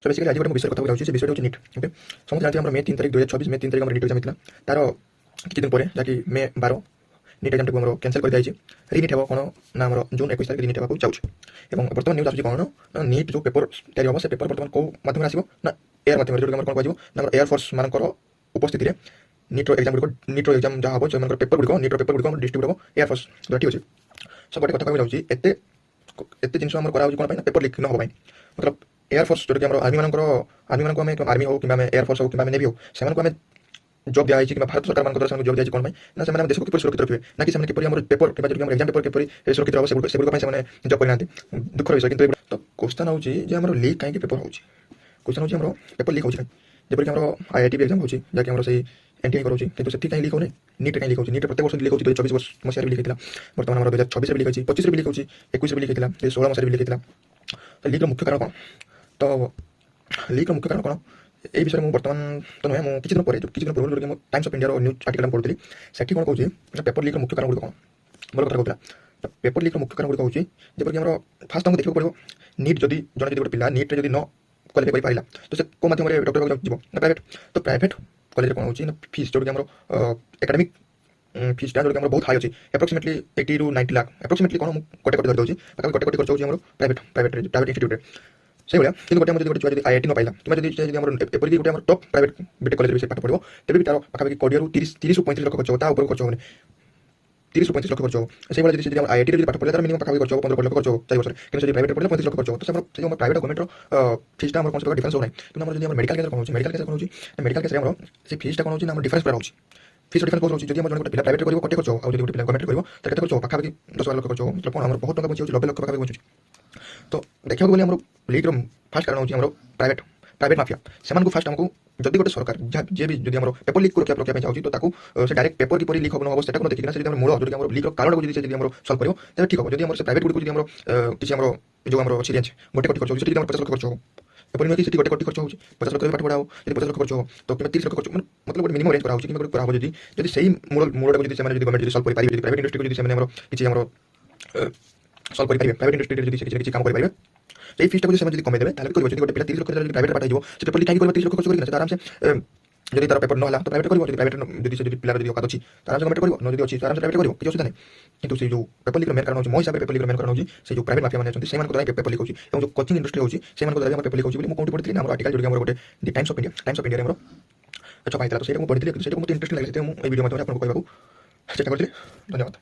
तो बेसिकली आज गोटे विषय कथा कहूँ से विषय हूँ नीट। ओके, समस्त जानते हैं मे 3 तारीख 2024 मे 3 तारीख नीट एग्जाम होता तार किसी दिन पर जहाँकि मे 12 नीट एग्जाम को कैंसल कर दिया रिनीट हे कौन ना जून 21 तारीख रिनीट होगा चाहिए। और बर्तमान न्यूज आसूँ कौन नीट जो पेपर तैयारी हम से पेपर बर्तमान कौ माध्यम आसो ना एयर माध्यम जो कौन कह एयरफोर्स मान उपस्थित नीटर एग्जाम जहाँ हम से पेपर गुड़िक नीटर पेपर गुड़िक डिस्ट्रीब्यूट हम एयरफोर्स ठीक अच्छे। सो गोटे कथा कहूँ एत एत जिन कौन पेपर लिक न होगा मतलब एयरफोर्स जो कि आर्मी मान आर्मी हो कि एयरफोर्स हो कि नेवी हो से जॉब दिखाई कि भारत सरकार द्वारा जॉब दिखाई कौन ना से देश को सुरक्षित रखिए ना कि किपर पेपर कि एग्जाम पेपर किपर सुरक्षित रहा से जॉब करना दुखर विषय कि तो क्वेश्चन हूँ लीक कहीं पेपर हो क्वेश्चन हूँ पेपर लीक होगी जबकि आईआईटी एग्जाम हो जहाँकि से एनटीआई करोची कि से कहीं लीक होने नीट कहीं लीक होती नीट प्रत्येक वर्ष लीक होती 2024 मसीह लीक होता बर्तमान 2026 लीक होती 25 लीक होती 21 लीक होता 2016 मसीह लीक होता। तो लीक मुख्य कारण कौन तो लीक मुख्य कारण कौन ये विषय में बर्तमान तो नुहे मुझे किसी दिन पर पूर्व जो times of India news article पढ़ी से कौन कौन पेपर लीक मुख्य कारण गुड़ कौन मोर कथा कहला तो पेपर लीक मुख्य कारण गुड़ हूँ जबकि फास्ट हमको देखा पड़ो नीट जदि जड़े गोटे पिला नीट जदि न क्वालिफाई कर पारा तो से कौ माध्यम डॉक्टर जीव ना प्राइवेट तो प्राइवेट कॉलेज कौन होची ना फीस जो एकेडमिक फीसटा जो बहुत हाई अच्छी एप्रोक्सीमेटली 80 to 90 लाख एप्रोक्सीमेटली कौन गोटे कोटी धरी दूसरी गोटे कोटी खर्च होगी प्राइवेट इंस्टीट्यूट से भाया कि गोटे गोटे छुआ आईआईटी न पाइला कि एपरिक गोटे टॉप प्राइवेट बीटेक कॉलेज से पाठ पढ़ो तेज भी तार पाखापाखि कोड़े 30 35 लाख खर्च हो ऊपर खर्च होने 30 35 लाख खर्च हो से भाई आईआईटी पाठ पढ़े तार मिनिमम पाखापाखि खर्च हो 15 लाख खर्च हो 4 वर्ष कि प्राइवेट पढ़े 35 लाख खर्च हो तो से प्राइवेट गवर्नमेंट फीसटा कौन से डिफरेंस होना कि मेडिकल केस कौन मेडिकल केस कौन मेडिकल केस से फीसटा कौन होची डिफरेंस पूरा होची फीस डिफरेंस बहुत होची जदि हम गोटे प्राइवेट करिवो कोटे खर्च हो आ जदि गोटे गवर्नमेंट करिवो त केते खर्च हो पाखापाखि 10 लाख खर्च हो मतलब कौन बहुत टका बची 90 लाख पाखापाखि बची। तो देखा गले लीक फास्ट कारण हूँ प्राइवेट प्राइवेट माफिया से फास्ट हमको जदि गोटे सरकार जी भी जब पेपर लीक को रखा चाहिए तो से डायरेक्ट पेपर किपर लीक हम हम से देखिए से मूल जो लीक कारण को सल्व कर ठीक हम जब प्राइवेट गुड़ किसी जो अच्छी रेंज गोटे कोटी खर्च हो 50 लाख खर्च हो एपरी नुहे कि गोटे कोटी खर्च हो 50 लाख पाठ पढ़ा हो 50 लाख खर्च हो तो 30 लाख खर्च मतलब गोटे मिनिमम रेंज करा हो जब से मूल गवर्नमेंट सल्व कर प्राइवेट इंडस्ट्री को किसी सल्व कर प्राइवेट इंडस्ट्री किसी काम करेंगे ये फीसटा को कमे देवे गोटे पिला 30 लाख प्राइवेट पाठ से पेपर लिखाई 30 लाख खर्च कर आराम से जदि तार पेपर ना तो प्राइवेट कर प्राइवेट जब पिलार जब औकात अच्छी आराम से गवर्नमेंट कर अच्छी आराम से प्राइवेट कर किसी असुविधा नहीं किंतु से जो पेपर लीक मेन कारण हो मो हिसाब से पेपर लीक मेन कारण हो से जो प्राइवेट माफिया मैंने से पेपर लीक हो जो कोचिंग इंडस्ट्री हो से पेपर लीक हो कौन पढ़ी आर्टिकल जो गोटे टाइम्स ऑफ इंडिया छपाई तो से पढ़ी मुझे इंटरेस्ट लगे वीडियो माध्यम आपको कहूँ चेष्टा करी। धन्यवाद।